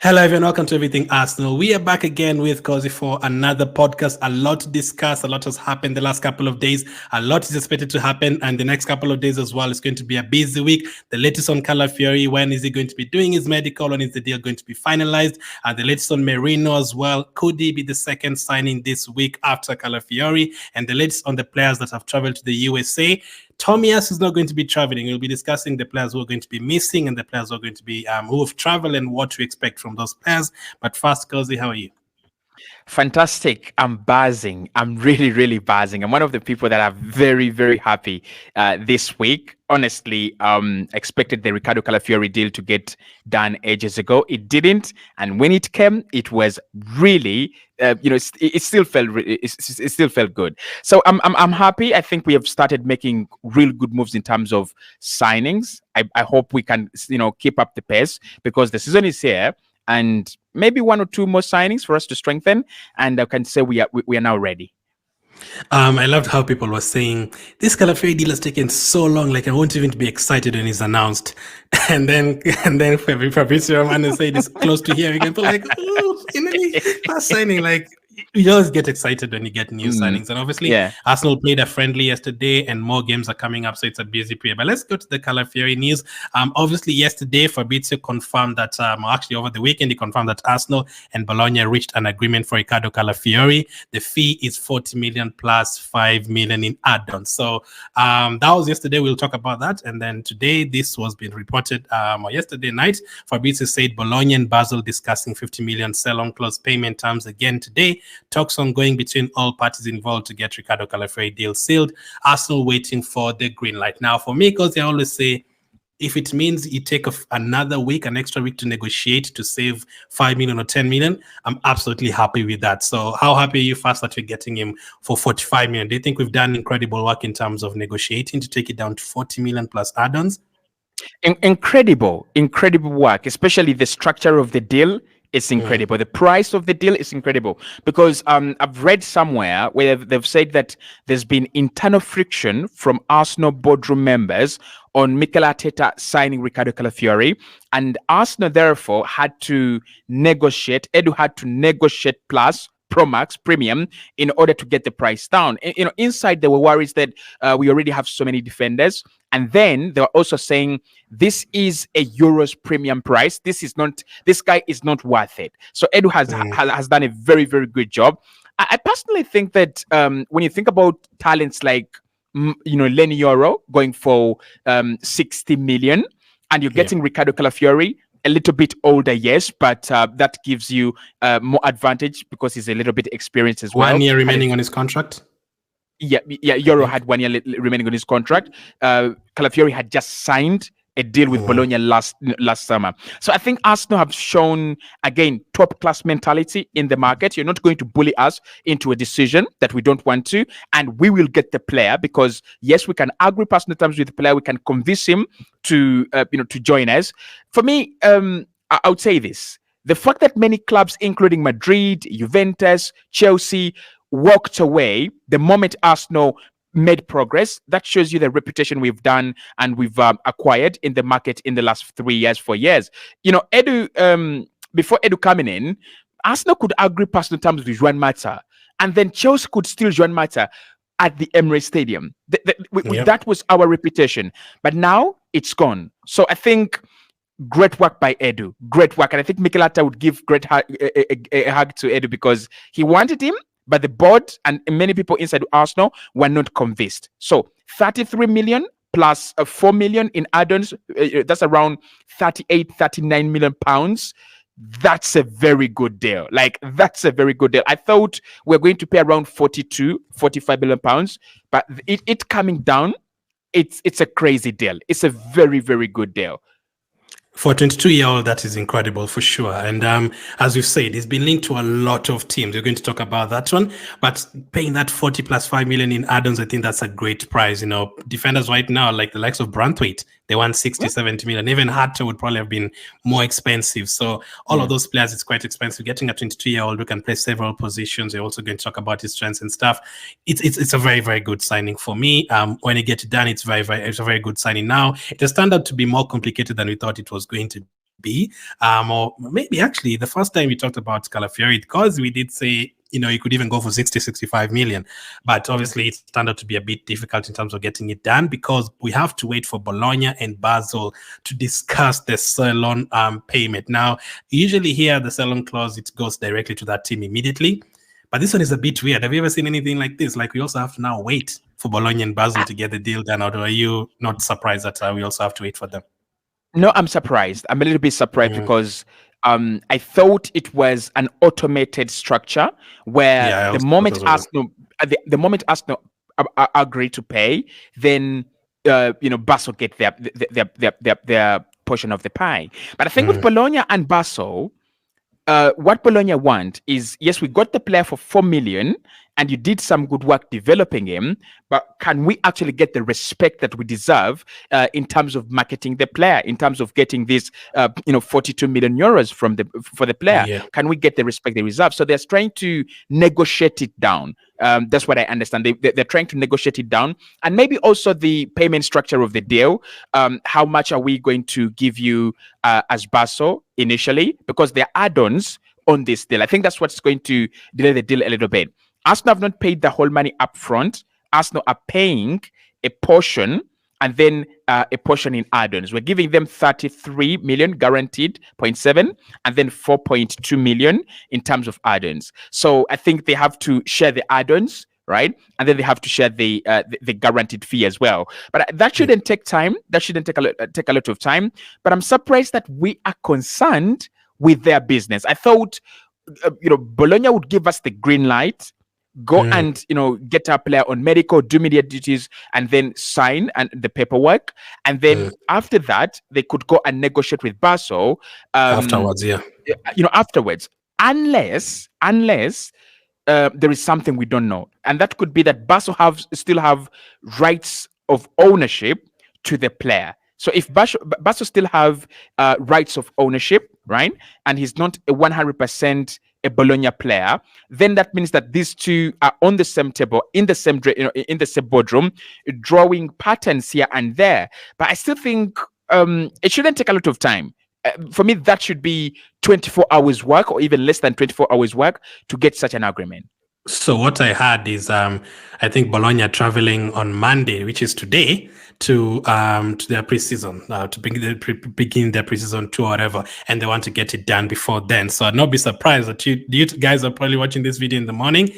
Hello everyone, welcome to Everything Arsenal. We are back again with Cozy for another podcast. A lot to discuss, a lot has happened the last couple of days. A lot is expected to happen, and the next couple of days as well. It's going to be a busy week. The latest on Calafiori, when is he going to be doing his medical? When is the deal going to be finalized? And the latest on Merino as well. Could he be the second signing this week after Calafiori? And the latest on the players that have traveled to the USA. Tomiyasu is not going to be traveling. We'll be discussing the players who are going to be missing and the players who are going to be who have traveled and what to expect from those players. But first, Cozy, how are you? Fantastic. I'm buzzing. I'm really, really buzzing. I'm one of the people that are very, very happy this week. Honestly, expected the Riccardo Calafiori deal to get done ages ago. It didn't, and when it came, it was really, it still felt it still felt good. So I'm happy. I think we have started making real good moves in terms of signings. I hope we can keep up the pace because the season is here. And maybe one or two more signings for us to strengthen, and I can say we are now ready. I loved how people were saying this Calafiori deal has taken so long. Like I won't even be excited when it's announced, and then Fabrizio Romano said it's close to here. People like, oh, finally, last signing. Like you always get excited when you get new signings, and obviously Arsenal played a friendly yesterday, and more games are coming up, so it's a busy period. But let's go to the Calafiori news. Obviously yesterday Fabrizio confirmed that actually over the weekend he confirmed that Arsenal and Bologna reached an agreement for Riccardo Calafiori. The fee is 40 million plus 5 million in add-ons. So that was yesterday. We'll talk about that, and then today this was being reported or yesterday night. Fabrizio said Bologna and Basel discussing 50 million sell-on clause payment terms again today. Talks ongoing between all parties involved to get Riccardo Calafiori deal sealed. Arsenal waiting for the green light. Now, for me, because I always say, if it means you take another week, an extra week to negotiate to save 5 million or 10 million, I'm absolutely happy with that. So how happy are you first that we're getting him for 45 million? Do you think we've done incredible work in terms of negotiating to take it down to 40 million plus add-ons? Incredible work, especially the structure of the deal. It's incredible. The price of the deal is incredible because I've read somewhere where they've said that there's been internal friction from Arsenal boardroom members on Mikel Arteta signing Riccardo Calafiori, and Arsenal therefore had to negotiate. Edu had to negotiate plus Pro Max Premium in order to get the price down. Inside there were worries that we already have so many defenders, and then they were also saying this is a Euros premium price. This guy is not worth it. So Edu has done a very, very good job. I personally think that when you think about talents like Lenny Yoro going for 60 million, and you're getting Riccardo Calafiori, a little bit older, yes, but that gives you more advantage because he's a little bit experienced as well. 1 year remaining on his contract. Yeah. Euro had 1 year remaining on his contract. Calafiori had just signed a deal with Bologna last summer. So I think Arsenal have shown, again, top class mentality in the market. You're not going to bully us into a decision that we don't want to, and we will get the player because, yes, we can agree personal terms with the player. We can convince him to join us. For me, I would say this. The fact that many clubs, including Madrid, Juventus, Chelsea, walked away the moment Arsenal made progress, that shows you the reputation we've done and we've acquired in the market in the last 3 years, 4 years. Edu, before Edu coming in, Arsenal could agree personal terms with Juan Mata, and then Chelsea could steal Juan Mata at the Emirates Stadium. That was our reputation, but now it's gone. So I think great work by Edu, great work, and I think Mikel Arteta would give a hug to Edu because he wanted him. But the board and many people inside Arsenal were not convinced. So 33 million plus 4 million in add-ons, that's around 38, 39 million pounds. That's a very good deal. That's a very good deal. I thought we we're going to pay around 42, 45 million pounds, but it coming down, it's a crazy deal. It's a very, very good deal. For a 22-year-old, that is incredible for sure. And as we've said, it's been linked to a lot of teams. We're going to talk about that one. But paying that 40 plus 5 million in add-ons, I think that's a great price. Defenders right now, like the likes of Branthwaite, they want 60, 70 million. Even Hatter would probably have been more expensive. So all of those players, it's quite expensive. Getting a 22-year-old who can play several positions. We're also going to talk about his strengths and stuff. It's a very, very good signing for me. When it gets done, it's a very good signing. Now, it has turned out to be more complicated than we thought it was going to be. Or maybe actually the first time we talked about Calafiori, because we did say, you could even go for 60, 65 million. But obviously it turned out to be a bit difficult in terms of getting it done, because we have to wait for Bologna and Basel to discuss the sell-on payment. Now, usually here, the sell-on clause, it goes directly to that team immediately. But this one is a bit weird. Have you ever seen anything like this? Like, we also have to now wait for Bologna and Basel to get the deal done. Or are you not surprised that we also have to wait for them? No, I'm surprised. I'm a little bit surprised because I thought it was an automated structure where the moment Arsenal agree to pay, then Basel get their portion of the pie. But I think with Bologna and Basel, what Bologna want is, yes, we got the player for 4 million and you did some good work developing him, but can we actually get the respect that we deserve in terms of marketing the player, in terms of getting this 42 million euros for the player? Yeah. Can we get the respect they deserve? So they're trying to negotiate it down. That's what I understand. They're trying to negotiate it down, and maybe also the payment structure of the deal. How much are we going to give you as Basel initially? Because there are add-ons on this deal. I think that's what's going to delay the deal a little bit. Arsenal have not paid the whole money up front. Arsenal are paying a portion and then a portion in add-ons. We're giving them 33 million guaranteed, 0.7, and then 4.2 million in terms of add-ons. So I think they have to share the add-ons, right? And then they have to share the guaranteed fee as well. But that shouldn't take time. That shouldn't take a lot of time. But I'm surprised that we are concerned with their business. I thought, Bologna would give us the green light, go and get our player on medical, do media duties, and then sign and the paperwork, and then after that they could go and negotiate with Basel afterwards. Afterwards, unless there is something we don't know, and that could be that Basel still have rights of ownership to the player. So if Basel still have rights of ownership, right, and he's not a 100% a Bologna player, then that means that these two are on the same table, in the same boardroom, drawing patterns here and there. But I still think it shouldn't take a lot of time. For me, that should be 24 hours work, or even less than 24 hours work, to get such an agreement. So what I heard is, I think Bologna are traveling on Monday, which is today, to their preseason, to begin their preseason tour or whatever, and they want to get it done before then. So I'd not be surprised that you guys are probably watching this video in the morning.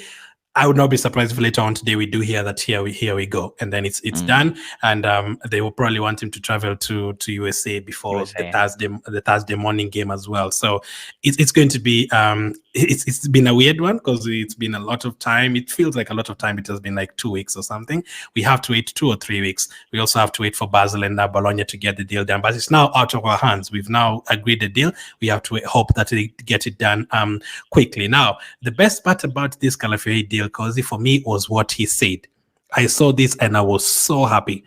I would not be surprised if later on today we do hear that here we go, and then it's done, and they will probably want him to travel to USA before the Thursday morning game as well. So it's going to be it's been a weird one, because it's been a lot of time. It feels like a lot of time. It has been like 2 weeks or something. We have to wait 2 or 3 weeks. We also have to wait for Basel and Bologna to get the deal done. But it's now out of our hands. We've now agreed the deal. We have to hope that they get it done quickly. Now, the best part about this Calafiori deal, Cozy, for me, was what he said. I saw this and I was so happy.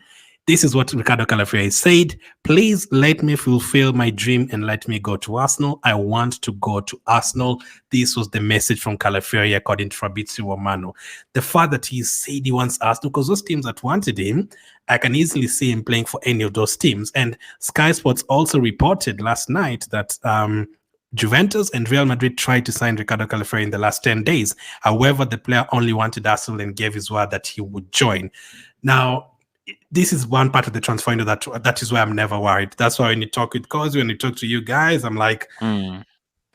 This is what Riccardo Calafiori said: "Please let me fulfill my dream and let me go to Arsenal. I want to go to Arsenal." This was the message from Calafiori, according to Fabrizio Romano. The fact that he said he wants Arsenal, because those teams that wanted him, I can easily see him playing for any of those teams. And Sky Sports also reported last night that Juventus and Real Madrid tried to sign Riccardo Calafiori in the last 10 days. However, the player only wanted Arsenal and gave his word that he would join. Now, this is one part of the transfer window that is why I'm never worried. That's why when you talk with Cozy, when you talk to you guys, I'm like,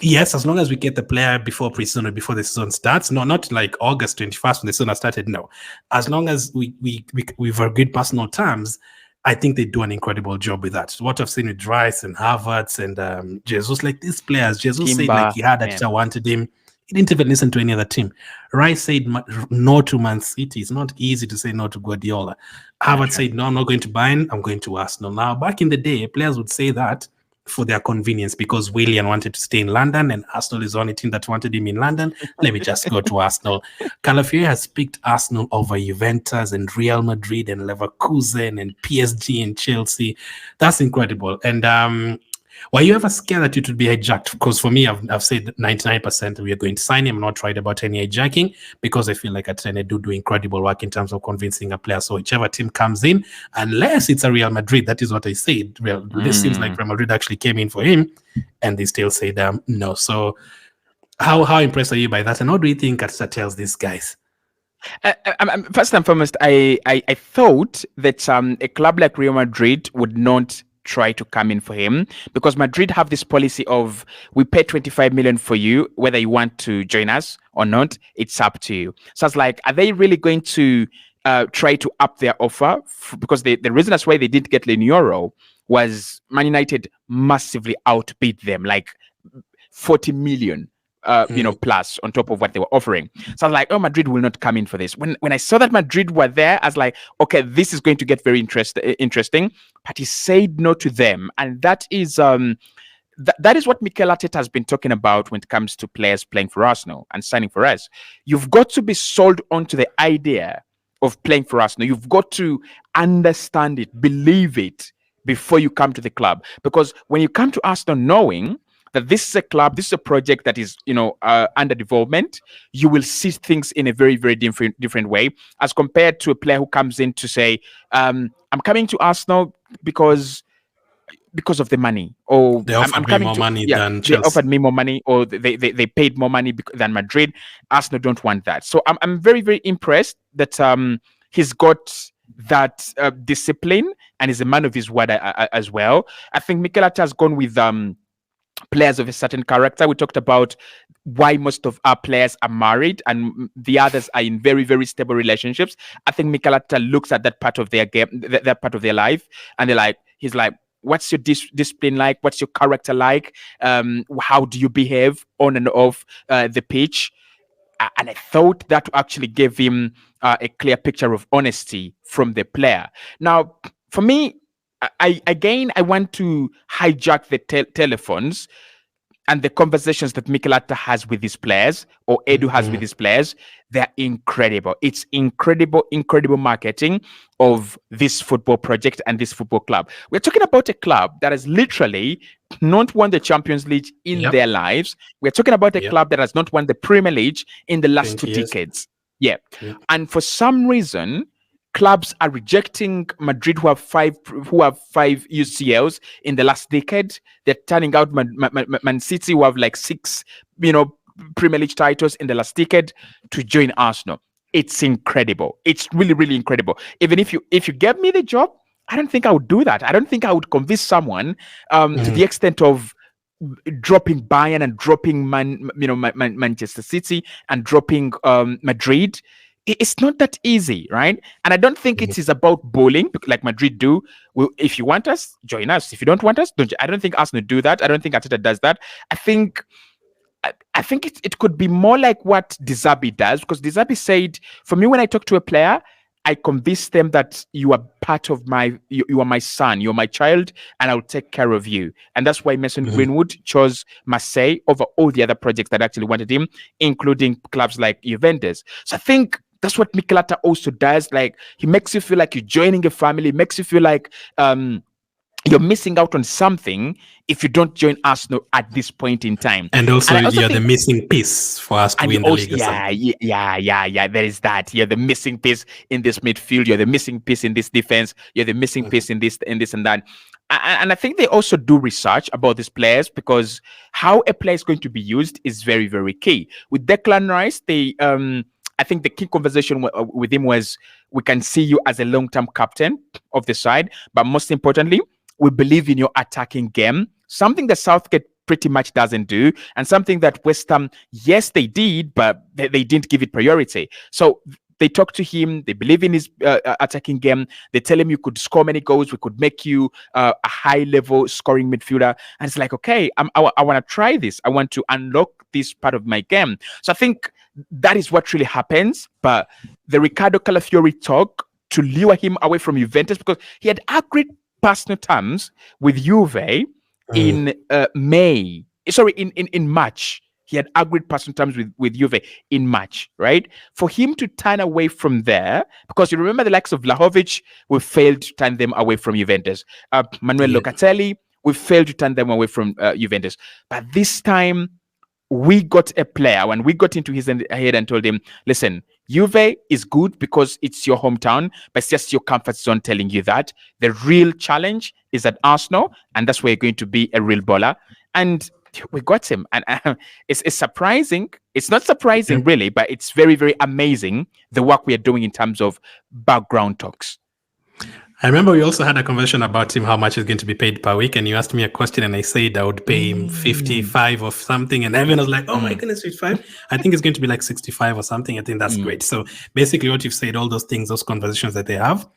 yes, as long as we get the player before preseason or before the season starts. No, not like August 21st when the season started. No, as long as we've agreed personal terms, I think they do an incredible job with that. What I've seen with Rice and Havertz and Jesus, like these players, Jesus said like he had that wanted him. He didn't even listen to any other team. Rice said no to Man City. It's not easy to say no to Guardiola. Havertz said, no, I'm not going to Bayern. I'm going to Arsenal. Now, back in the day, players would say that for their convenience, because Willian wanted to stay in London and Arsenal is the only team that wanted him in London. Let me just go to Arsenal. Calafiori has picked Arsenal over Juventus and Real Madrid and Leverkusen and PSG and Chelsea. That's incredible. And Were you ever scared that it would be hijacked? Because for me, I've said 99% we are going to sign him. I'm not worried about any hijacking because I feel like Atletico do incredible work in terms of convincing a player. So whichever team comes in, unless it's a Real Madrid, that is what I said. Well, this seems like Real Madrid actually came in for him, and they still said no. So how impressed are you by that? And what do you think Atletico tells these guys? First and foremost, I thought that a club like Real Madrid would not try to come in for him, because Madrid have this policy of, we pay 25 million for you, whether you want to join us or not, it's up to you. So it's like, are they really going to try to up their offer? Because the reason that's why they didn't get Lenioro was Man United massively outbid them, like 40 million. Plus on top of what they were offering. So I was like, oh, Madrid will not come in for this. When I saw that Madrid were there, I was like, okay, this is going to get very interesting. But he said no to them. And that is that is what Mikel Arteta has been talking about when it comes to players playing for Arsenal and signing for us. You've got to be sold onto the idea of playing for Arsenal. You've got to understand it, believe it, before you come to the club. Because when you come to Arsenal knowing that this is a club, this is a project that is, under development, you will see things in a very, very different way as compared to a player who comes in to say, I'm coming to Arsenal because of the money, or they offered me more money than Chelsea. They offered me more money, or they paid more money than Madrid. Arsenal don't want that. So I'm very, very impressed that he's got that discipline and is a man of his word as well. I think Mikel Arteta has gone with players of a certain character. We talked about why most of our players are married and the others are in very, very stable relationships. I think Mikel Arteta looks at that part of their game, that part of their life, and he's like, what's your discipline like? What's your character like? How do you behave on and off the pitch? And I thought that actually gave him a clear picture of honesty from the player. Now, for me, I want to hijack the telephones and the conversations that Mikel Arteta has with his players, or Edu has with his players. They're incredible. It's incredible marketing of this football project and this football club. We're talking about a club that has literally not won the Champions League in their lives. We're talking about a club that has not won the Premier League in the last 2 decades. And for some reason, clubs are rejecting Madrid, who have five UCLs in the last decade. They're turning out Man City, who have like 6, Premier League titles in the last decade, to join Arsenal. It's incredible. It's really, really incredible. Even if you gave me the job, I don't think I would do that. I don't think I would convince someone to the extent of dropping Bayern and dropping Manchester City and dropping Madrid. It's not that easy, right? And I don't think it is about bowling like Madrid do. Well, if you want us, join us. If you don't want us, don't. I don't think Arsenal do that. I don't think Arteta does that. I think it could be more like what De Zerbi does, because De Zerbi said, for me, when I talk to a player, I convince them that you are part of you are my son, you're my child, and I'll take care of you. And that's why Mason Greenwood chose Marseille over all the other projects that actually wanted him, including clubs like Juventus. So I think that's what Mikel Arteta also does. Like, he makes you feel like you're joining a family, makes you feel like you're missing out on something if you don't join Arsenal at this point in time. And also, you're the missing piece for us to win the league. Yeah. There is that. You're the missing piece in this midfield. You're the missing piece in this defense. You're the missing piece in this and that. And I think they also do research about these players, because how a player is going to be used is very, very key. With Declan Rice, I think the key conversation with him was, we can see you as a long-term captain of the side, but most importantly, we believe in your attacking game, something that Southgate pretty much doesn't do, and something that West Ham, yes, they did, but they didn't give it priority. So they talk to him, they believe in his attacking game, they tell him, you could score many goals, we could make you a high-level scoring midfielder, and it's like, okay, I want to try this, I want to unlock this part of my game. So I think that is what really happens. But the Riccardo Calafiori talk to lure him away from Juventus, because he had agreed personal terms with Juve in March. He had agreed personal terms with Juve in March, right? For him to turn away from there, because you remember the likes of Vlahovic, we failed to turn them away from Juventus. Manuel Locatelli, we failed to turn them away from Juventus. But this time, we got a player when we got into his head and told him, listen, Juve is good because it's your hometown, but it's just your comfort zone telling you that. The real challenge is at Arsenal, and that's where you're going to be a real baller. And we got him. And it's surprising. It's not surprising, really, but it's very, very amazing the work we are doing in terms of background talks. I remember we also had a conversation about him, how much he's going to be paid per week. And you asked me a question and I said I would pay him 55 or something. And everyone was like, oh my goodness, 55. I think it's going to be like 65 or something. I think that's great. So basically what you've said, all those things, those conversations that they have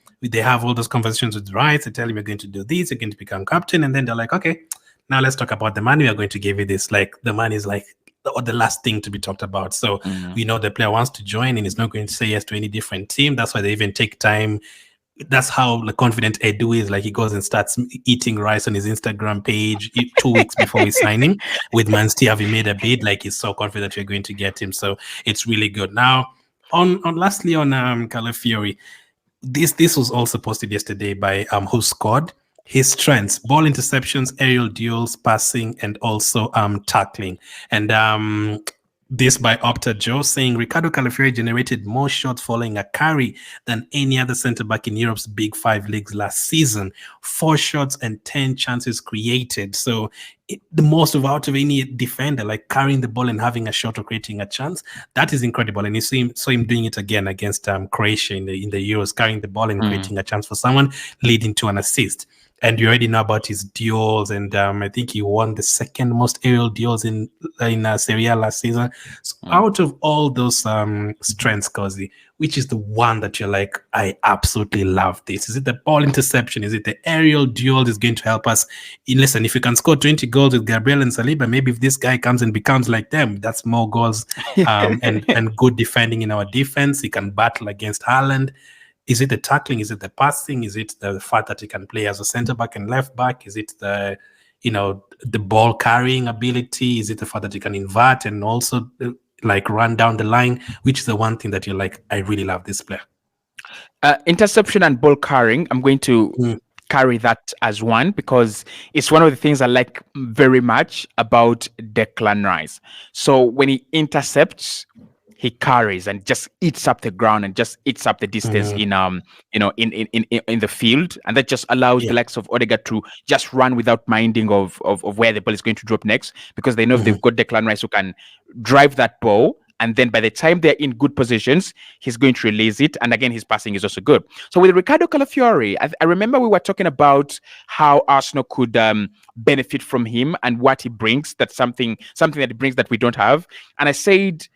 all those conversations with Rice. They tell him you're going to do this, you're going to become captain. And then they're like, okay, now let's talk about the money. We are going to give you this. Like the money is like the last thing to be talked about. So we know the player wants to join and is not going to say yes to any different team. That's why they even take time. That's how the confident Edu is. Like he goes and starts eating rice on his Instagram page 2 weeks before we sign him. With Man City having made a bid, like he's so confident we're going to get him. So it's really good. Now, lastly on Calafiori, this was also posted yesterday by Who Scored. His strengths: ball interceptions, aerial duels, passing, and also tackling. And this by Opta Joe saying Riccardo Calafiori generated more shots following a carry than any other centre-back in Europe's Big Five leagues last season. 4 shots and 10 chances created. So the most out of any defender, like carrying the ball and having a shot or creating a chance. That is incredible. And you saw him doing it again against Croatia in the Euros, carrying the ball and creating a chance for someone, leading to an assist. And you already know about his duels, and I think he won the second most aerial duels in Serie A last season. So out of all those strengths, Cozy, which is the one that you're like, I absolutely love this? Is it the ball interception? Is it the aerial duel is going to help us? Listen, if you can score 20 goals with Gabriel and Saliba, maybe if this guy comes and becomes like them, that's more goals and good defending in our defense. He can battle against Haaland. Is it the tackling? Is it the passing? Is it the fact that he can play as a centre back and left back? Is it the ball carrying ability? Is it the fact that he can invert and also like run down the line? Which is the one thing that you're like, I really love this player? Interception and ball carrying. I'm going to carry that as one because it's one of the things I like very much about Declan Rice. So when he intercepts, he carries and just eats up the ground and just eats up the distance in the field, and that just allows the likes of Odegaard to just run without minding of where the ball is going to drop next, because they know if they've got Declan Rice who can drive that ball, and then by the time they're in good positions, he's going to release it. And again, his passing is also good. So with Riccardo Calafiori, I remember we were talking about how Arsenal could benefit from him and what he brings. That's something that he brings that we don't have. And I said,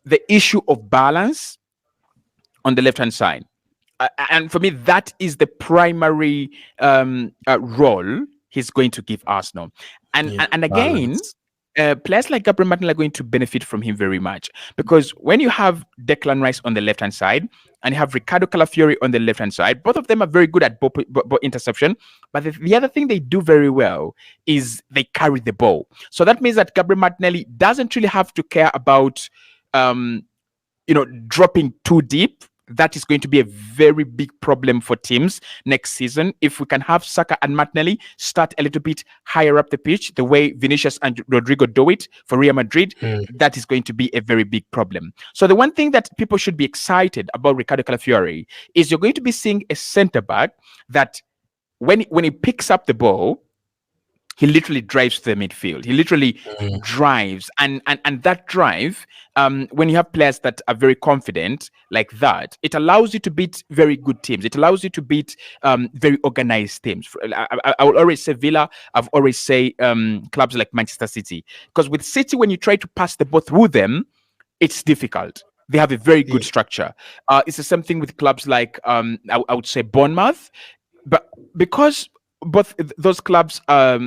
the issue of balance on the left-hand side. And for me, that is the primary role he's going to give Arsenal. And again, players like Gabriel Martinelli are going to benefit from him very much. Because when you have Declan Rice on the left-hand side and you have Riccardo Calafiori on the left-hand side, both of them are very good at ball interception. But the other thing they do very well is they carry the ball. So that means that Gabriel Martinelli doesn't really have to care about dropping too deep. That is going to be a very big problem for teams next season. If we can have Saka and Martinelli start a little bit higher up the pitch, the way Vinicius and Rodrigo do it for Real Madrid, that is going to be a very big problem. So the one thing that people should be excited about Riccardo Calafiori is you're going to be seeing a centre-back that when he picks up the ball, he literally drives to the midfield. He literally drives. And that drive, when you have players that are very confident like that, it allows you to beat very good teams. It allows you to beat very organized teams. I will always say Villa. I've always say clubs like Manchester City. Because with City, when you try to pass the ball through them, it's difficult. They have a very good structure. It's the same thing with clubs like, I would say Bournemouth. But because both those clubs are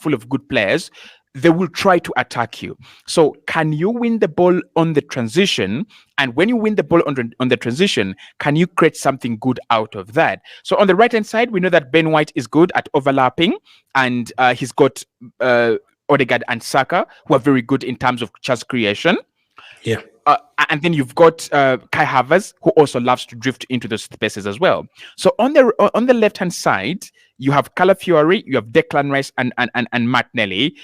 full of good players, they will try to attack you. So can you win the ball on the transition? And when you win the ball on the transition, can you create something good out of that? So on the right hand side, we know that Ben White is good at overlapping, and he's got Odegaard and Saka, who are very good in terms of chance creation. And then you've got Kai Havertz, who also loves to drift into those spaces as well. So on the left hand side, you have Calafiori, you have Declan Rice, and Martinelli,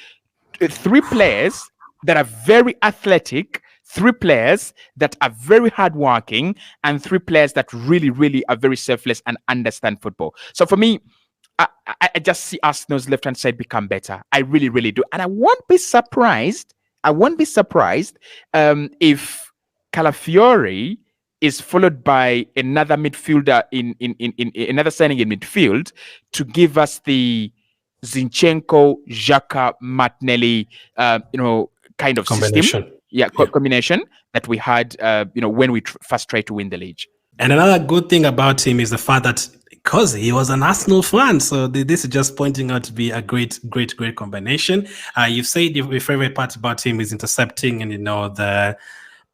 three players that are very athletic, three players that are very hardworking, and three players that really, really are very selfless and understand football. So for me, I just see Arsenal's left-hand side become better. I really, really do. And I won't be surprised. If Calafiori is followed by another midfielder in another signing in midfield to give us the Zinchenko, Xhaka, Martinelli, kind of combination. System. Yeah, combination that we had, when we first tried to win the league. And another good thing about him is the fact that because he was an Arsenal fan, so this is just pointing out to be a great combination. You've said your favorite part about him is intercepting and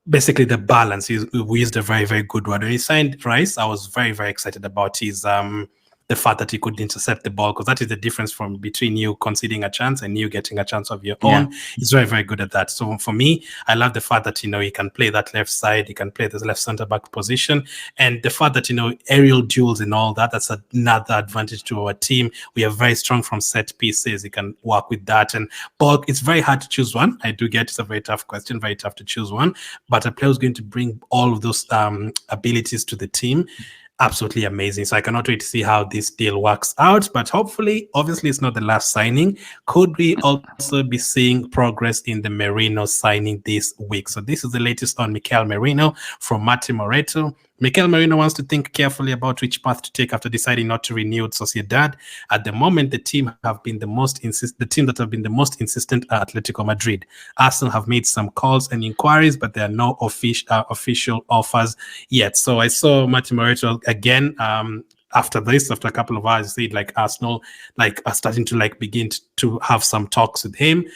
basically the balance. We used a very, very good word. When he signed Rice, I was very, very excited about his the fact that he could intercept the ball, because that is the difference between you conceding a chance and you getting a chance of your own. He's very, very good at that. So for me, I love the fact that he can play that left side, he can play the left centre back position, and the fact that aerial duels and all that. That's another advantage to our team. We are very strong from set pieces. He can work with that, and ball. It's very hard to choose one. I do get it's a very tough question, very tough to choose one. But a player who's going to bring all of those abilities to the team. Absolutely amazing. So I cannot wait to see how this deal works out. But hopefully, obviously, it's not the last signing. Could we also be seeing progress in the Merino signing this week? So this is the latest on Mikel Merino from Martin Moreto. Mikel Merino wants to think carefully about which path to take after deciding not to renew with Sociedad. At the moment, the team that have been the most insistent are Atletico Madrid. Arsenal have made some calls and inquiries, but there are no official offers yet. So I saw Martin Moreto again after a couple of hours. He said Arsenal are starting to begin to have some talks with him.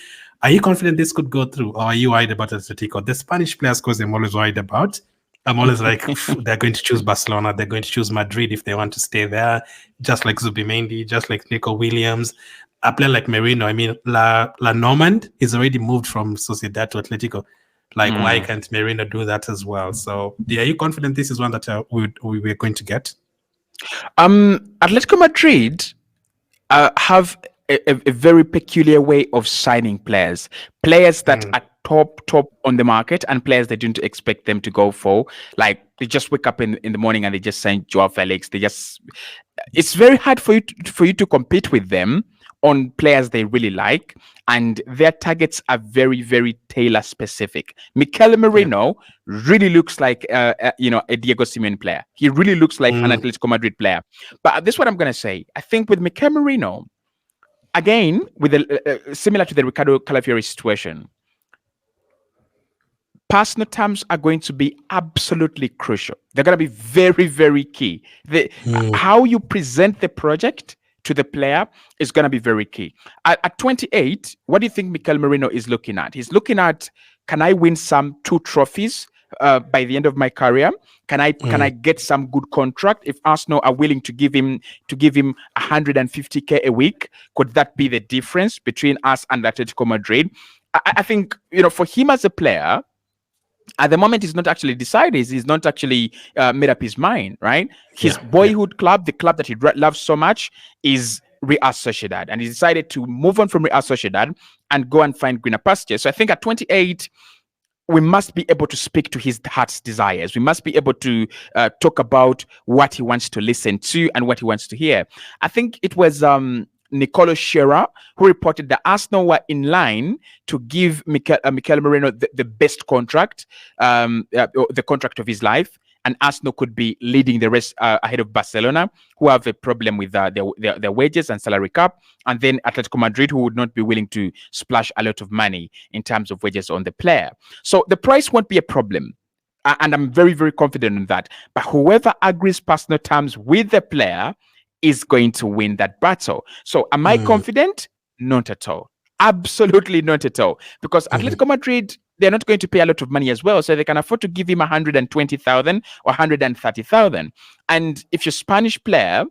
Are you confident this could go through, or are you worried about Atletico? The Spanish players, because I'm always worried about. I'm always they're going to choose Barcelona, they're going to choose Madrid if they want to stay there, just like Zubimendi, just like Nico Williams. A player like Merino, La Normand is already moved from Sociedad to Atletico. Why can't Merino do that as well? So, are you confident this is one that we're going to get? Atletico Madrid have a very peculiar way of signing players that are top on the market, and players they didn't expect them to go for. They just wake up in the morning and they just sign Joao Felix. It's very hard for you to compete with them on players they really like, and their targets are very, very tailor specific. Mikel Merino really looks like a Diego Simeone player. He really looks like an Atletico Madrid player. But this is what I'm going to say. I think with Mikel Merino, again, with similar to the Riccardo Calafiori situation, personal terms are going to be absolutely crucial. They're going to be very, very key. How you present the project to the player is going to be very key. At 28, what do you think Mikel Merino is looking at? He's looking at, can I win some 2 trophies by the end of my career? Can I get some good contract? If Arsenal are willing to give him 150k a week, could that be the difference between us and Atletico Madrid? I think for him as a player, at the moment, he's not actually decided. He's not actually made up his mind, right? His boyhood club, the club that he loves so much, is Real Sociedad. And he decided to move on from Real Sociedad and go and find greener pastures. So I think at 28, we must be able to speak to his heart's desires. We must be able to talk about what he wants to listen to and what he wants to hear. I think it was Nicolo Scherer who reported that Arsenal were in line to give Mikel Merino the best contract, the contract of his life, and Arsenal could be leading the rest ahead of Barcelona, who have a problem with their wages and salary cap, and then Atletico Madrid, who would not be willing to splash a lot of money in terms of wages on the player. So the price won't be a problem, and I'm very, very confident in that. But whoever agrees personal terms with the player is going to win that battle. So am I confident? Not at all. Absolutely not at all. Because Atletico Madrid, they're not going to pay a lot of money as well, so they can afford to give him 120,000 or 130,000. And if you're a Spanish player,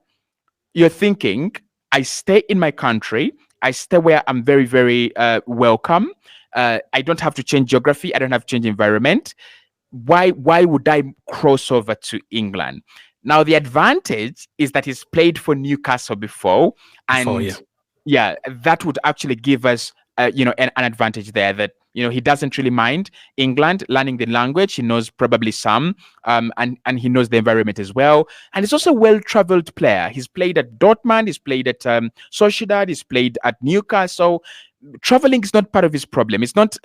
you're thinking, I stay in my country, I stay where I'm very, very welcome. I don't have to change geography, I don't have to change environment. why would I cross over to England? Now the advantage is that he's played for Newcastle before, and that would actually give us an advantage there, that he doesn't really mind England learning the language. He knows probably some, and he knows the environment as well. And he's also a well-traveled player. He's played at Dortmund, he's played at Sociedad, he's played at Newcastle. Traveling is not part of his problem. He's not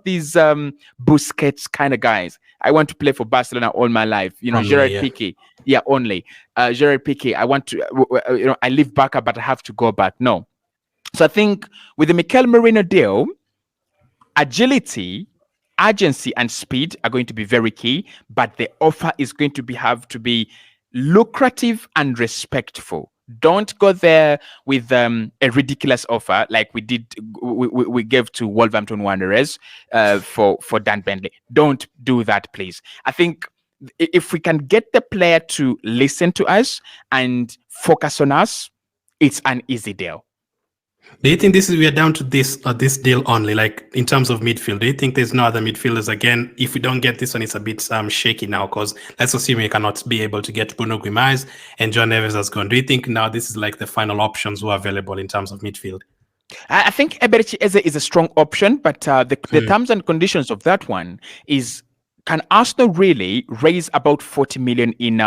these Busquets kind of guys. I want to play for Barcelona all my life. Gerard Piqué. Yeah, only Gerard Piqué. I want to. I live back, but I have to go back. No. So I think with the Mikel Merino deal, agility, urgency, and speed are going to be very key. But the offer is going to have to be lucrative and respectful. Don't go there with a ridiculous offer like we did. We gave to Wolverhampton Wanderers for Dan Bentley. Don't do that, please. I think if we can get the player to listen to us and focus on us, it's an easy deal. Do you think we are down to this deal only, like in terms of midfield? Do you think there's no other midfielders? Again, if we don't get this one, it's a bit shaky now, because let's assume we cannot be able to get Bruno Guimaraes and John Neves has gone. Do you think now this is like the final options who are available in terms of midfield? I think Eberechi Eze is a strong option, but the terms and conditions of that one is, can Arsenal really raise about 40 million in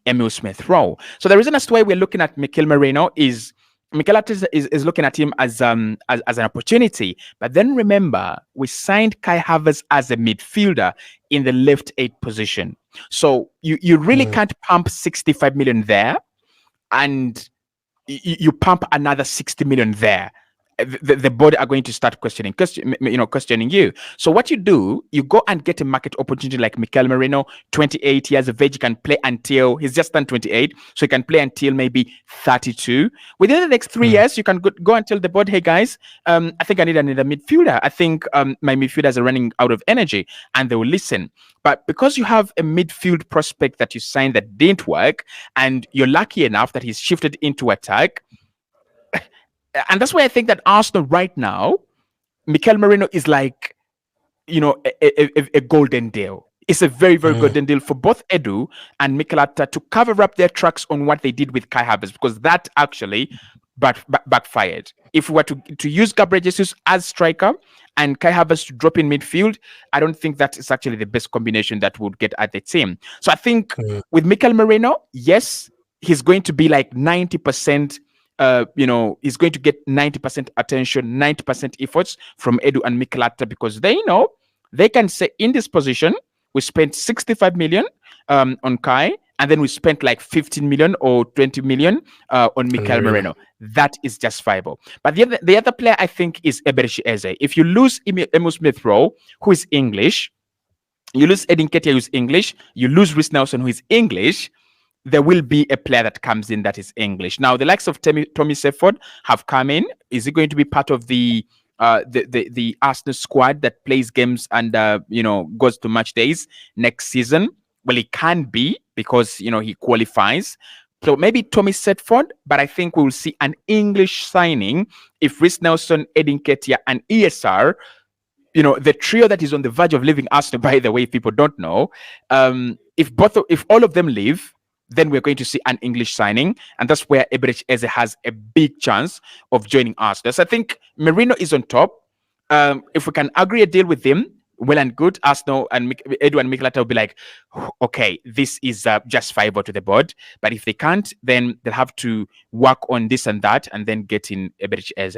Emile Smith Rowe? So the reason as to why we're looking at Mikel Merino is Mikel is looking at him as an opportunity. But then remember, we signed Kai Havertz as a midfielder in the left 8 position. So you really can't pump 65 million there and you pump another 60 million there. The board are going to start questioning you. So what you do, you go and get a market opportunity like Mikel Merino, 28 years of age. He can play until he's just turned 28, so he can play until maybe 32. Within the next 3 years, you can go and tell the board, hey guys, I think I need another midfielder. I think my midfielders are running out of energy, and they will listen. But because you have a midfield prospect that you signed that didn't work, and you're lucky enough that he's shifted into attack. And that's why I think that Arsenal right now, Mikel Merino is like, a golden deal. It's a very, very golden deal for both Edu and Mikel Arteta to cover up their tracks on what they did with Kai Havertz, because that actually backfired. If we were to use Gabriel Jesus as striker and Kai Havertz to drop in midfield, I don't think that is actually the best combination that would get at the team. So I think with Mikel Merino, yes, he's going to be like 90%. He's going to get 90% attention, 90% efforts from Edu and Mikel Arteta, because they know they can say, in this position, we spent 65 million on Kai, and then we spent like 15 million or 20 million on Mikel Merino. That is justifiable. But the other player, I think, is Eberechi Eze. If you lose Emile Smith Rowe, who is English, you lose Nketiah, who is English, you lose Reiss Nelson, who is English, there will be a player that comes in that is English. Now, the likes of Tommy Seford have come in. Is he going to be part of the Arsenal squad that plays games and goes to match days next season? Well, he can be, because he qualifies. So maybe Tommy Seford, but I think we will see an English signing if Reiss Nelson, Nketiah, and ESR, the trio that is on the verge of leaving Arsenal, by the way, if people don't know, if all of them leave, then we're going to see an English signing, and that's where Eberechi Eze has a big chance of joining Arsenal. So I think Merino is on top. If we can agree a deal with him, well and good. Arsenal and Edu and Mikel Arteta will be like, okay, this is justifiable to the board. But if they can't, then they'll have to work on this and that, and then get in Eberechi Eze.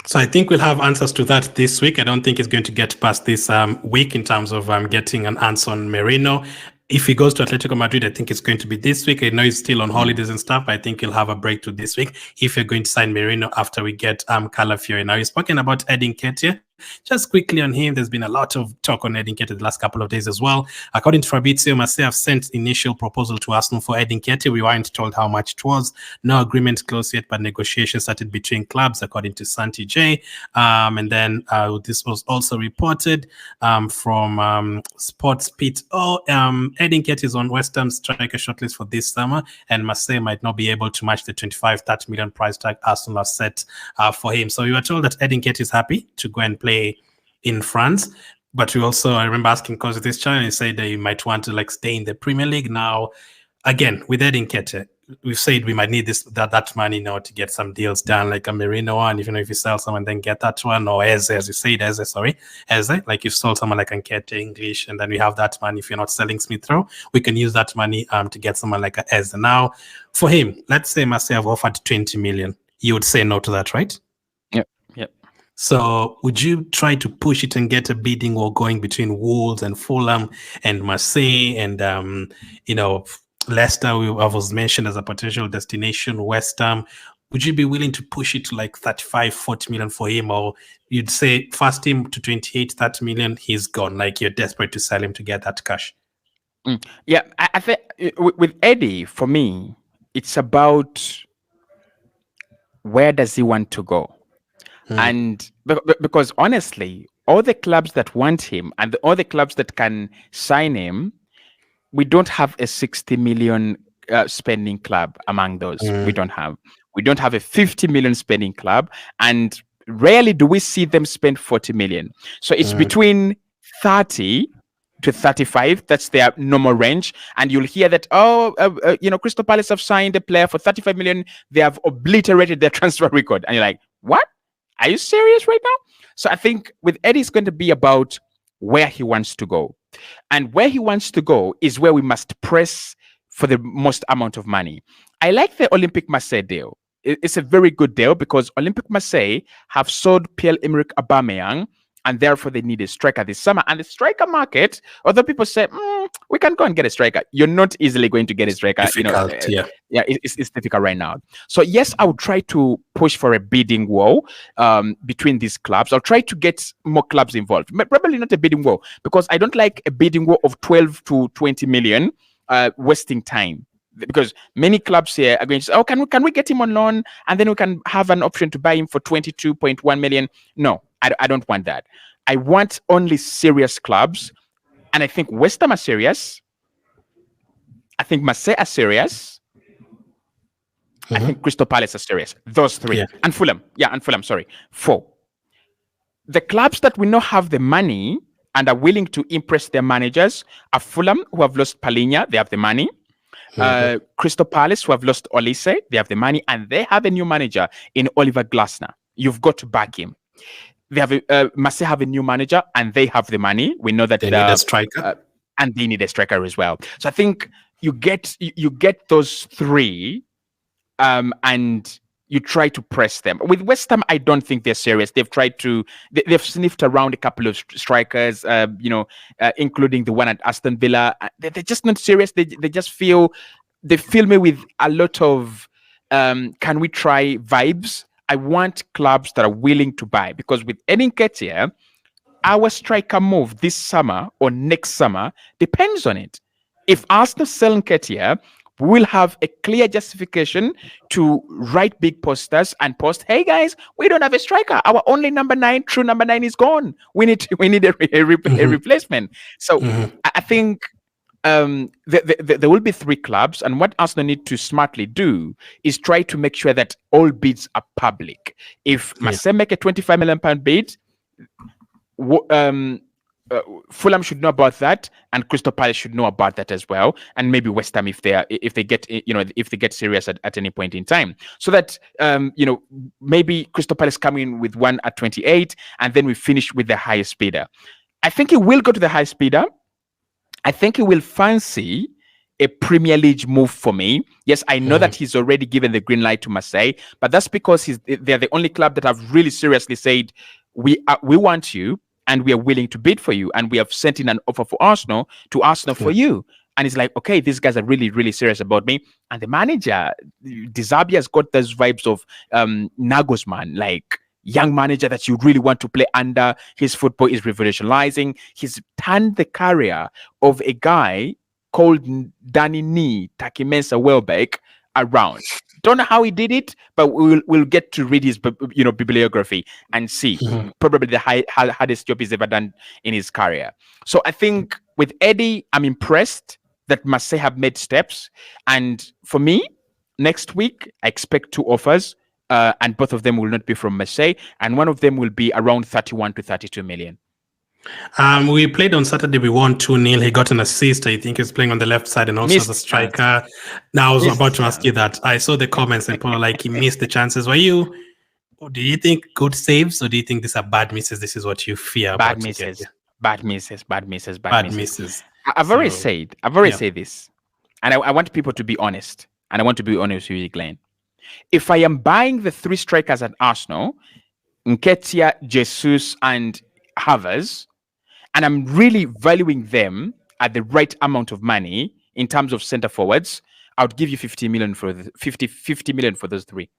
So I think we'll have answers to that this week. I don't think it's going to get past this week in terms of getting an answer on Merino. If he goes to Atletico Madrid, I think it's going to be this week. I know he's still on holidays and stuff. I think he'll have a breakthrough this week if you're going to sign Merino after we get Calafiori. Now, you've spoken about Nketiah. Just quickly on him, there's been a lot of talk on Nketiah the last couple of days as well. According to Fabrizio, Marseille have sent initial proposal to Arsenal for Nketiah. We weren't told how much it was. No agreement closed yet, but negotiations started between clubs, according to Santi J. And then this was also reported from Sports Pit. Nketiah is on West Ham's striker shortlist for this summer, and Marseille might not be able to match the 25-30 million price tag Arsenal have set for him. So we were told that Nketiah is happy to go and play in France. But we also, I remember asking because of this channel, he said that you might want to like stay in the Premier League now. Again, with Nketiah, we've said we might need that money now to get some deals done, like a Merino one. Even if you sell someone, then get that one, or Eze, as you said, Eze, like you sold someone like Nketiah English, and then we have that money. If you're not selling Smith Rowe, we can use that money to get someone like a Eze. Now, for him, let's say Marseille have offered 20 million. You would say no to that, right? Yep. So would you try to push it and get a bidding war going between Wolves and Fulham and Marseille and Leicester? I was mentioned as a potential destination. West Ham. Would you be willing to push it to like 35, 40 million for him, or you'd say first him to 28, 30 million, he's gone? Like you're desperate to sell him to get that cash. Yeah, I think with Eddie, for me, it's about where does he want to go. And because honestly, all the clubs that want him and all the clubs that can sign him, we don't have a 60 million spending club among those. We don't have a 50 million spending club, and rarely do we see them spend 40 million. So it's between 30 to 35. That's their normal range. And you'll hear that, Crystal Palace have signed a player for 35 million. They have obliterated their transfer record. And you're like, what? Are you serious right now? So I think with Eddie, it's going to be about where he wants to go. And where he wants to go is where we must press for the most amount of money. I like the Olympique Marseille deal. It's a very good deal because Olympique Marseille have sold Pierre-Emerick Aubameyang, and therefore they need a striker this summer. And the striker market, although people say, we can go and get a striker, you're not easily going to get a striker. Difficult, it's difficult right now. So yes, I would try to push for a bidding war between these clubs. I'll try to get more clubs involved. But probably not a bidding war, because I don't like a bidding war of 12 to 20 million wasting time. Because many clubs here are going to say, can we get him on loan and then we can have an option to buy him for 22.1 million? No, I don't want that. I want only serious clubs. And I think West Ham are serious. I think Marseille are serious. I think Crystal Palace are serious. Those three. Yeah. And Fulham. Sorry. 4. The clubs that we know have the money and are willing to impress their managers are Fulham, who have lost Palhinha. They have the money. Crystal Palace, who have lost Olise, they have the money, and they have a new manager in Oliver Glasner. You've got to back him. They have Marseille have a new manager, and they have the money. We know that they need a striker, and they need a striker as well. So I think you get those three, and you try to press them. With West Ham, I don't think they're serious. They've they've sniffed around a couple of strikers, including the one at Aston Villa. They're just not serious. They just they fill me with a lot of can we try vibes. I want clubs that are willing to buy, because with Nketiah, our striker move this summer or next summer depends on it. If Arsenal sell Nketiah, we will have a clear justification to write big posters and post, hey guys, we don't have a striker. Our only true number 9 is gone. We need a replacement. So I think there will be 3 clubs, and what Arsenal need to smartly do is try to make sure that all bids are public. If Marseille make a £25 million bid, Fulham should know about that, and Crystal Palace should know about that as well, and maybe West Ham if they get serious at any point in time, so that maybe Crystal Palace come in with one at 28, and then we finish with the highest bidder. I think he will go to the highest bidder. I think he will fancy a Premier League move for me. Yes, I know that he's already given the green light to Marseille, but that's because they're the only club that have really seriously said we want you, and we are willing to bid for you, and we have sent in an offer for Arsenal for you. And it's like, okay, these guys are really, really serious about me. And the manager, De Zerbi, has got those vibes of Nagelsmann, like young manager that you really want to play under. His football is revolutionizing. He's turned the career of a guy called Danny Nee Takimensa Welbeck around. Don't know how he did it, but we'll get to read his bibliography and see. Probably the hardest job he's ever done in his career. So I think with Eddie, I'm impressed that Marseille have made steps. And for me, next week, I expect 2 offers, and both of them will not be from Marseille, and one of them will be around 31 to 32 million. We played on Saturday. We won 2-0. He got an assist. I think he's playing on the left side and also as a striker. Now I was about to ask you that. I saw the comments and people are like, he missed the chances. Do you think good saves, or do you think these are bad misses? This is what you fear Bad about misses. Nketiah? Bad misses. I've already said this, and I want people to be honest, and I want to be honest with you, Glenn. If I am buying the 3 strikers at Arsenal, Nketiah, Jesus, and Havertz, and I'm really valuing them at the right amount of money in terms of center forwards, I would give you 50 million for those 3.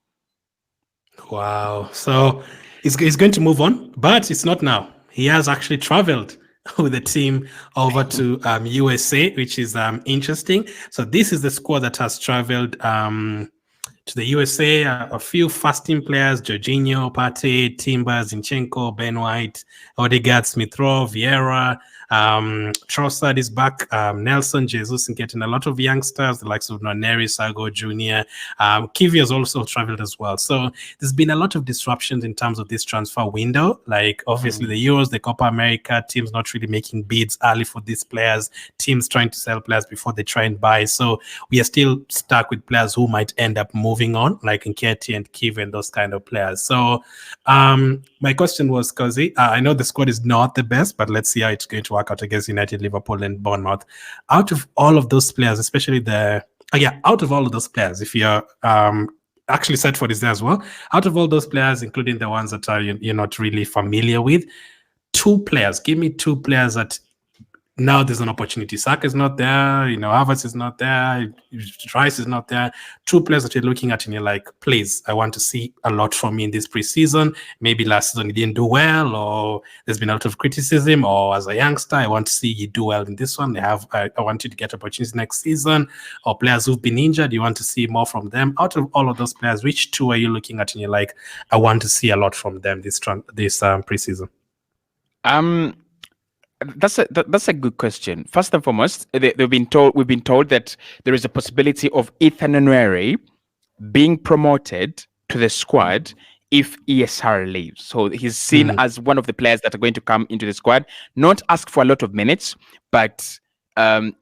Wow. So he's going to move on, but it's not now. He has actually traveled with the team over to USA, which is interesting. So this is the squad that has traveled to the USA. A few first-team players: Jorginho, Partey, Timber, Zinchenko, Ben White, Odegaard, Smith-Rowe, Vieira. Trossard is back. Nelson, Jesus, and getting a lot of youngsters, the likes of Nwaneri, Sago Jr. Kivi has also traveled as well. So there's been a lot of disruptions in terms of this transfer window. Like obviously the Euros, the Copa America, teams not really making bids early for these players, teams trying to sell players before they try and buy. So we are still stuck with players who might end up moving on, like Nketiah and Kivi and those kind of players. So my question was, Kozi, I know the squad is not the best, but let's see how it's going to work out against United, Liverpool, and Bournemouth. Out of all of those players, especially out of all of those players, if you're actually set for this there as well, out of all those players, including the ones that are you're not really familiar with, 2 players, give me 2 players that now there's an opportunity. Saka is not there, Havertz is not there, Rice is not there. 2 players that you're looking at and you're like, please, I want to see a lot from me in this preseason. Maybe last season he didn't do well, or there's been a lot of criticism, or as a youngster, I want to see you do well in this one. I want you to get opportunities next season, or players who've been injured, you want to see more from them. Out of all of those players, which 2 are you looking at and you're like, I want to see a lot from them this preseason? That's a good question. First and foremost, we've been told that there is a possibility of Ethan Nwaneri being promoted to the squad if ESR leaves. So he's seen as one of the players that are going to come into the squad, not ask for a lot of minutes, but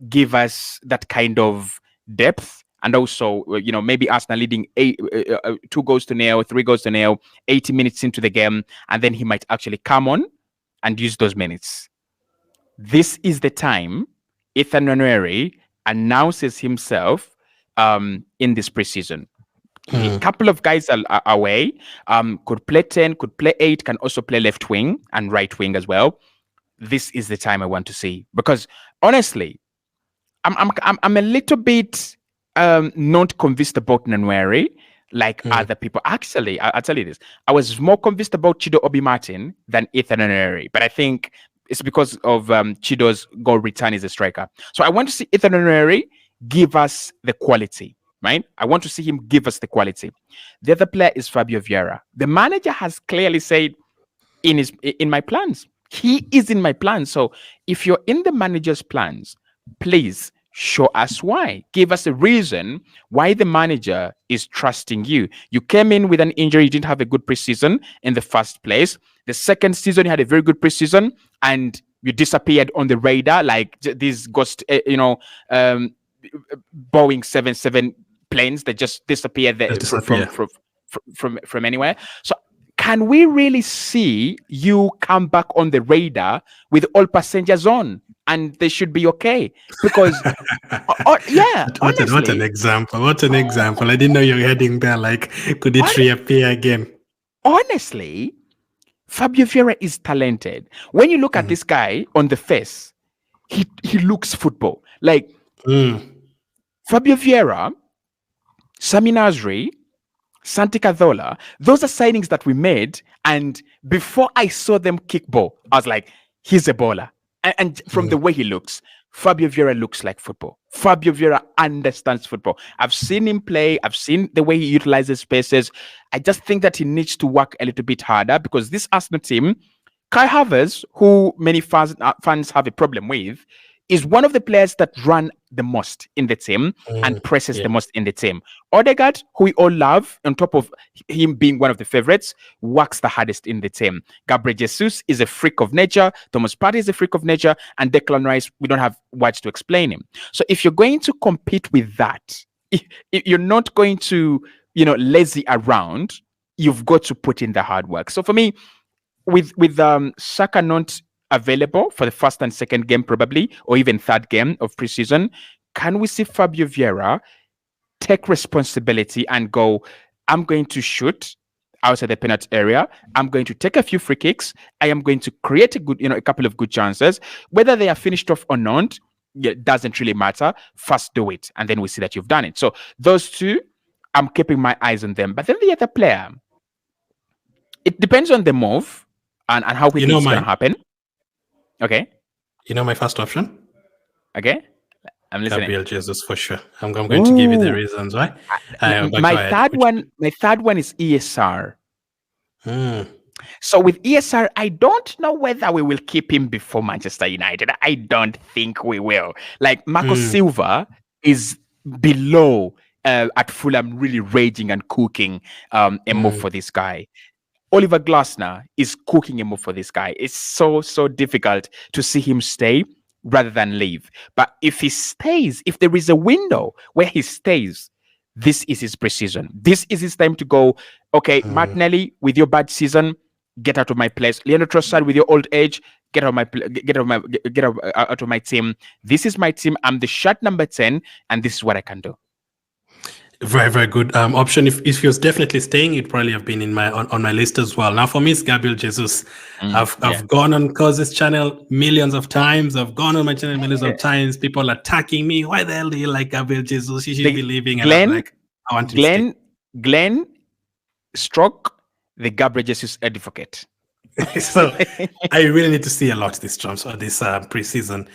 give us that kind of depth. And also, maybe Arsenal leading 2 goals to nil, 3 goals to nil, 80 minutes into the game, and then he might actually come on and use those minutes. This is the time Ethan Nwaneri announces himself in this preseason. A couple of guys are away. Could play 10, could play 8, can also play left wing and right wing as well. This is the time I want to see, because honestly, I'm a little bit not convinced about Nwaneri like other people. Actually, I'll tell you this. I was more convinced about Chido Obi Martin than Ethan Nwaneri, but I think it's because of Chido's goal return as a striker. So I want to see Ethan Nwaneri give us the quality, right? I want to see him give us the quality. The other player is Fabio Vieira. The manager has clearly said in my plans. He is in my plans. So if you're in the manager's plans, please show us why. Give us a reason why the manager is trusting you. You came in with an injury. You didn't have a good preseason in the first place. The second season, you had a very good preseason, and you disappeared on the radar like these ghost, Boeing 77 planes that just disappear from anywhere. So can we really see you come back on the radar with all passengers on? And they should be okay, because what an example. What an example. I didn't know you were heading there. Like, could it reappear again? Honestly, Fabio Vieira is talented. When you look at this guy on the face, he looks football. Like Fabio Vieira, Sami Nasri, Santi Cazorla, those are signings that we made, and before I saw them kick ball, I was like, he's a baller. And from the way he looks, Fabio Vieira looks like football. Fabio Vieira understands football. I've seen him play. I've seen the way he utilizes spaces. I just think that he needs to work a little bit harder, because this Arsenal team, Kai Havertz, who many fans have a problem with, is one of the players that run the most in the team and presses the most in the team. Odegaard, who we all love, on top of him being one of the favorites, works the hardest in the team. Gabriel Jesus is a freak of nature. Thomas Partey is a freak of nature. And Declan Rice, we don't have words to explain him. So if you're going to compete with that, if you're not going to, lazy around, you've got to put in the hard work. So for me, with Saka not available for the first and second game probably, or even third game of preseason, can we see Fabio Vieira take responsibility and go, I'm going to shoot outside the penalty area, I'm going to take a few free kicks, I am going to create a couple of good chances, whether they are finished off or not, it doesn't really matter. First do it, and then we see that you've done it. So those two, I'm keeping my eyes on them. But then the other player, it depends on the move and how we think it's going to happen. Okay. My first option? Okay. I'm listening. Gabriel Jesus for sure. I'm going to give you the reasons why. My third one is ESR. So with ESR, I don't know whether we will keep him before Manchester United. I don't think we will. Like Marco Silva is below at Fulham, really raging and cooking a move for this guy. Oliver Glasner is cooking a move for this guy. It's so difficult to see him stay rather than leave. But if he stays, if there is a window where he stays, this is his preseason. This is his time to go, okay, Martinelli, with your bad season, get out of my place. Leandro Trossard, with your old age, get out of my team. This is my team. I'm the shirt number 10, and this is what I can do. Very, very good option. If he was definitely staying, it'd probably have been on my list as well. Now, for me, it's Gabriel Jesus. I've gone on Cause's channel millions of times. I've gone on my channel millions of times. People attacking me. Why the hell do you like Gabriel Jesus? You should be leaving. And I'm like, I want to stay. Glenn Stroke, the Gabriel Jesus advocate. So I really need to see a lot this preseason.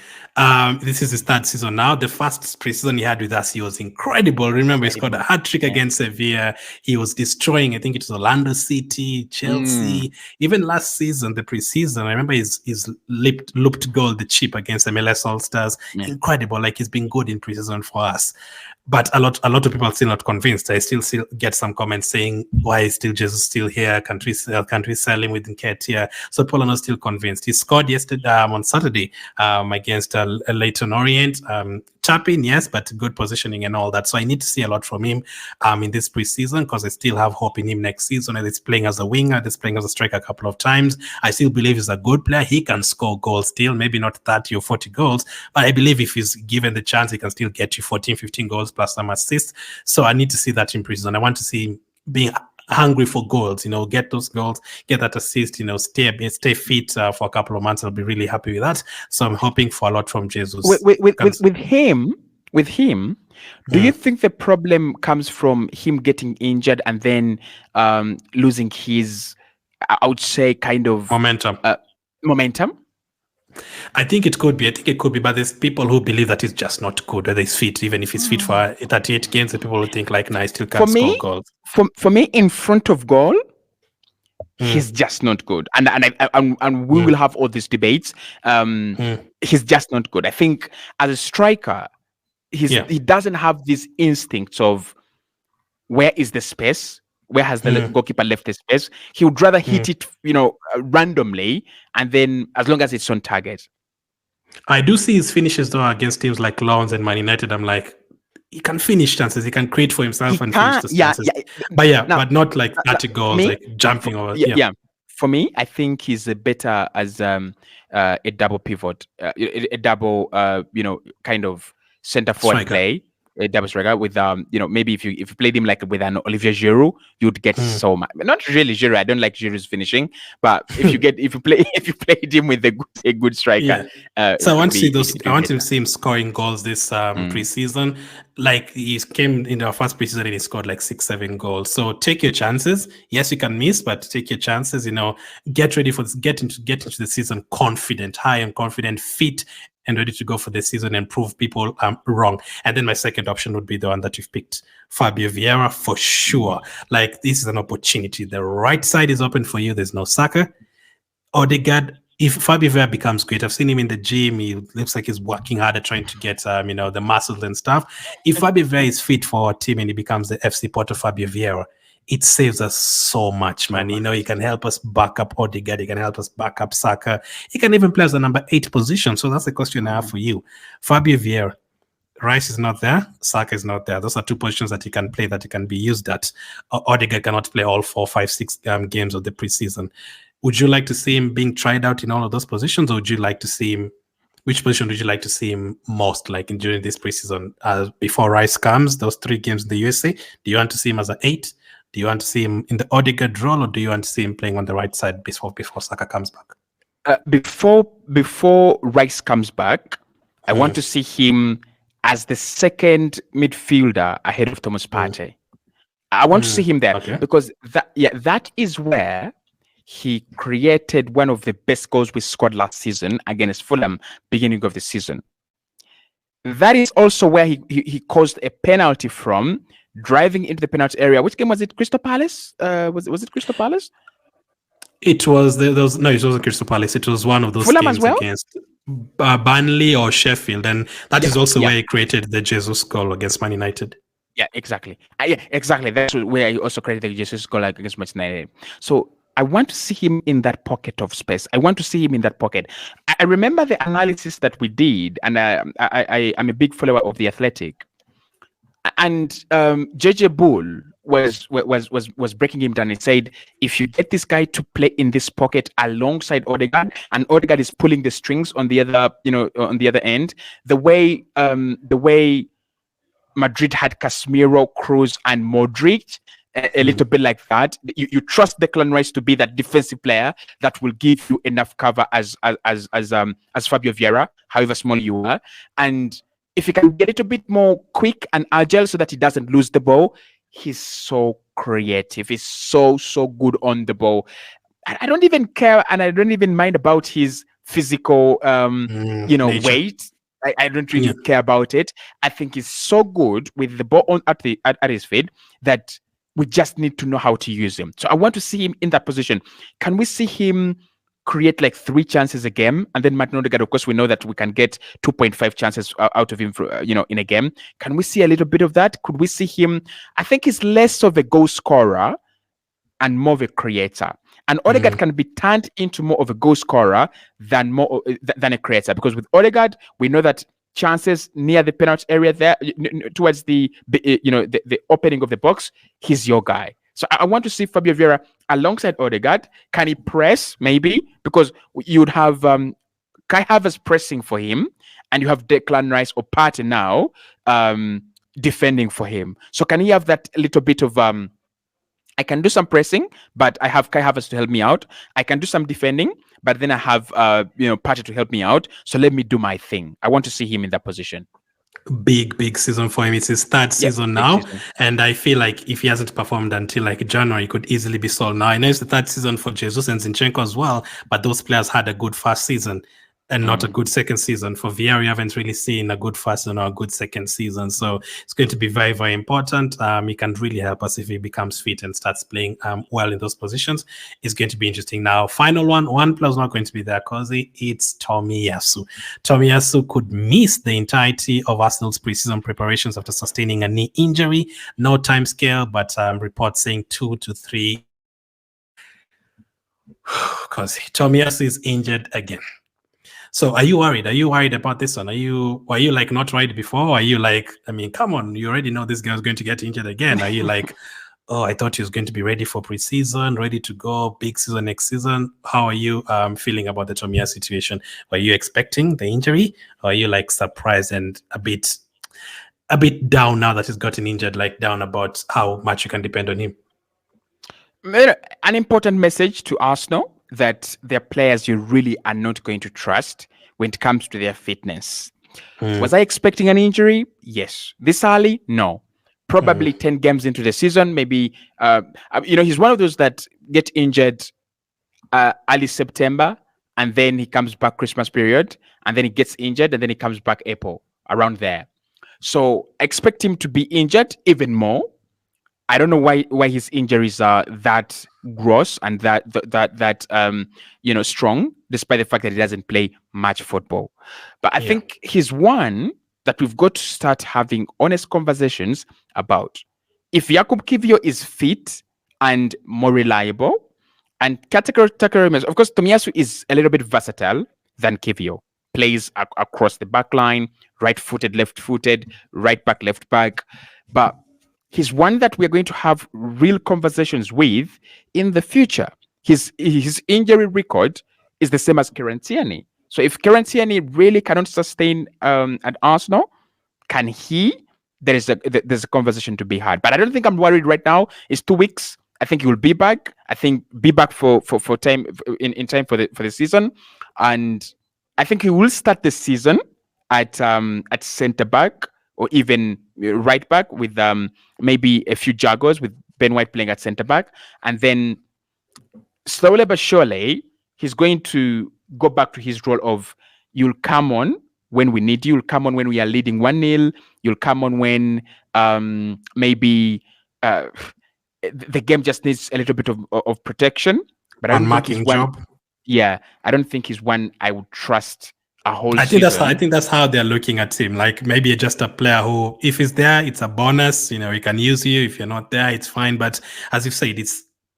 This is his third season now. The first preseason he had with us, he was incredible. Remember, he scored a hat-trick against Sevilla. He was destroying, I think it was Orlando City, Chelsea. Even last season, the preseason, I remember his looped goal, the chip against MLS All-Stars. Incredible. Like, he's been good in preseason for us. But a lot of people are still not convinced. I still get some comments saying, why is Jesus still here? Can't we sell him with Nketiah? So people are not still convinced. He scored yesterday on Saturday against Leyton Orient. Tapping, yes, but good positioning and all that. So I need to see a lot from him in this preseason, because I still have hope in him next season. And he's playing as a winger, he's playing as a striker a couple of times. I still believe he's a good player. He can score goals still, maybe not 30 or 40 goals, but I believe if he's given the chance, he can still get you 14, 15 goals plus some assists. So I need to see that in preseason. I want to see him being hungry for goals, get those goals, get that assist, stay fit for a couple of months. I'll be really happy with that. So I'm hoping for a lot from Jesus. With him, do you think the problem comes from him getting injured and then losing his, I would say, kind of momentum? I think it could be. But there's people who believe that he's just not good, whether he's fit. Even if he's fit for 38 games, the people who think like, nah, he still can't score goals. For me, in front of goal, he's just not good. And we will have all these debates. He's just not good. I think as a striker, he doesn't have this instinct of where is the space. Where has the goalkeeper left the space? He would rather hit it, randomly, and then as long as it's on target. I do see his finishes though against teams like Lens and Man United. I'm like, he can finish chances. He can create for himself and finish the chances. But not like 30 goals, like jumping over. For me, I think he's better as a double pivot, a double, kind of center forward play. A double striker with maybe if you played him like with an Olivier Giroud, you'd get so much. Not really Giroud. I don't like Giroud's finishing, but if you played him with a good striker. So I want to see those. I want to see him scoring goals this preseason. Like, he came in our first preseason and he scored like 6-7 goals. So take your chances. Yes, you can miss, but take your chances. Get ready for this. Get into the season confident, high and confident, fit, and ready to go for the season and prove people wrong. And then my second option would be the one that you've picked, Fabio Vieira, for sure. Like, this is an opportunity. The right side is open for you. There's no Saka. Odegaard, if Fabio Vieira becomes great, I've seen him in the gym. He looks like he's working harder, trying to get the muscles and stuff. If Fabio Vieira is fit for our team and he becomes the FC Porto Fabio Vieira, it saves us so much, man. He can help us back up Odegaard. He can help us back up Saka. He can even play as the number 8 position. So that's the question I have for you. Fabio Vieira, Rice is not there. Saka is not there. Those are 2 positions that he can play, that he can be used at. Odegaard cannot play all 4, 5, 6 games of the preseason. Would you like to see him being tried out in all of those positions, or would you like to see him? Which position would you like to see him most, like during this preseason? Before Rice comes, those 3 games in the USA, do you want to see him as an 8? Do you want to see him in the Odegaard role, or do you want to see him playing on the right side before Saka comes back? Before Rice comes back, I want to see him as the second midfielder ahead of Thomas Partey. I want to see him there because that is where he created one of the best goals we scored last season against Fulham, beginning of the season. That is also where he caused a penalty from, driving into the penalty area. Which game was it? Crystal Palace? Was it Crystal Palace? It was it wasn't Crystal Palace. It was one of those Fulham games as well? Against Burnley or Sheffield, and that is also where he created the Jesus goal against Man United. Yeah, exactly. Exactly. That's where he also created the Jesus goal against Man United. So I want to see him in that pocket of space. I want to see him in that pocket. I remember the analysis that we did, and I'm a big follower of The Athletic. And JJ Bull was breaking him down and said, if you get this guy to play in this pocket alongside Odegaard, and Odegaard is pulling the strings on the other, on the other end, the way Madrid had Casemiro, Kroos, and Modric, a little bit like that. You trust Declan Rice to be that defensive player that will give you enough cover as Fabio Vieira, however small you are. And if he can get it a bit more quick and agile so that he doesn't lose the ball, he's so creative. He's so good on the ball. I don't even care, and I don't even mind about his physical weight. I don't really care about it. I think he's so good with the ball at his feet that we just need to know how to use him. So I want to see him in that position. Can we see him create like 3 chances a game? And then Martin Odegaard, of course, we know that we can get 2.5 chances out of him for, in a game. Can we see a little bit of that? Could we see him? I think he's less of a goal scorer and more of a creator. And Odegaard can be turned into more of a goal scorer than a creator, because with Odegaard, we know that chances near the penalty area there, towards the opening of the box, he's your guy. So I want to see Fabio Vieira alongside Odegaard. Can he press? Maybe, because you'd have Kai Havertz pressing for him, and you have Declan Rice or Partey now defending for him. So can he have that little bit of I can do some pressing, but I have Kai Havertz to help me out. I can do some defending, but then I have Partey to help me out. So let me do my thing. I want to see him in that position. Big season for him. It's his 3rd season now, and I feel like if he hasn't performed until like January, he could easily be sold. Now I know it's the 3rd season for Jesus and Zinchenko as well, but those players had a good first season and not a good second season. For Vieira, we haven't really seen a good first season or a good second season. So it's going to be very, very important. He can really help us if he becomes fit and starts playing well in those positions. It's going to be interesting. Now, final one player's not going to be there, Cozy. It's Tomiyasu. Tomiyasu could miss the entirety of Arsenal's preseason preparations after sustaining a knee injury. No time scale, but reports saying 2 to 3. Cozy, Tomiyasu is injured again. So are you worried? Are you worried about this one? Were you like not worried before? Or are you like, I mean, come on, you already know this guy's going to get injured again. Are you like, oh, I thought he was going to be ready for preseason, ready to go, big season next season? How are you feeling about the Tomiyasu situation? Were you expecting the injury? Or are you like surprised and a bit down now that he's gotten injured, like down about how much you can depend on him? An important message to Arsenal, that they're players you really are not going to trust when it comes to their fitness. Was I expecting an injury? Yes. This early? No. Probably 10 games into the season, maybe. He's one of those that get injured early September, and then he comes back Christmas period, and then he gets injured, and then he comes back April, around there. So expect him to be injured even more. I don't know why his injuries are that gross and that strong, despite the fact that he doesn't play much football. But I think he's one that we've got to start having honest conversations about. If Jakub Kiwior is fit and more reliable, and category, of course, Tomiyasu is a little bit versatile than Kiwior. Plays across the back line, right-footed, left-footed, right back, left back. But he's one that we're going to have real conversations with in the future. His injury record is the same as Kieran Tierney. So if Kieran Tierney really cannot sustain at Arsenal, can he? There's a conversation to be had. But I don't think I'm worried right now. It's 2 weeks. I think he will be back. I think be back for time in time for the season, and I think he will start the season at centre back or even right back with maybe a few juggles with Ben White playing at centre back, and then slowly but surely he's going to go back to his role of you'll come on when we need you, you'll come on when we are leading 1-0, you'll come on when maybe the game just needs a little bit of protection. But I don't think he's one. Yeah, I don't think he's one I would trust a whole season. I think that's how they're looking at him. Like maybe just a player who, if he's there, it's a bonus. We can use you. If you're not there, it's fine. But as you said,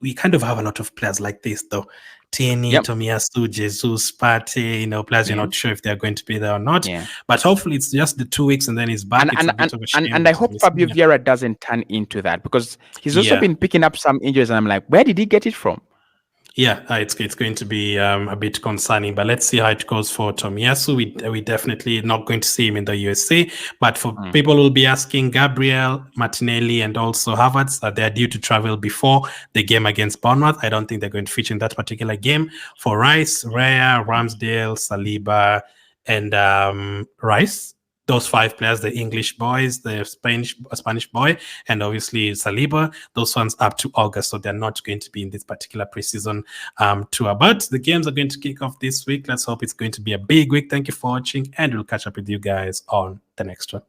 we kind of have a lot of players like this, though. Tierney, Tomiyasu, Jesus, Partey, players you're not sure if they're going to be there or not. Yeah. But hopefully it's just the 2 weeks and then he's back. And I hope Fabio Vieira doesn't turn into that, because he's also been picking up some injuries and I'm like, where did he get it from? Yeah, it's going to be a bit concerning, but let's see how it goes for Tomiyasu. We definitely not going to see him in the USA, but for people who will be asking, Gabriel, Martinelli, and also Havertz, they're due to travel before the game against Bournemouth. I don't think they're going to feature in that particular game. For Rice, Raya, Ramsdale, Saliba, and Rice, those 5 players, the English boys, the Spanish boy, and obviously Saliba, those ones up to August. So they're not going to be in this particular preseason tour. But the games are going to kick off this week. Let's hope it's going to be a big week. Thank you for watching, and we'll catch up with you guys on the next one.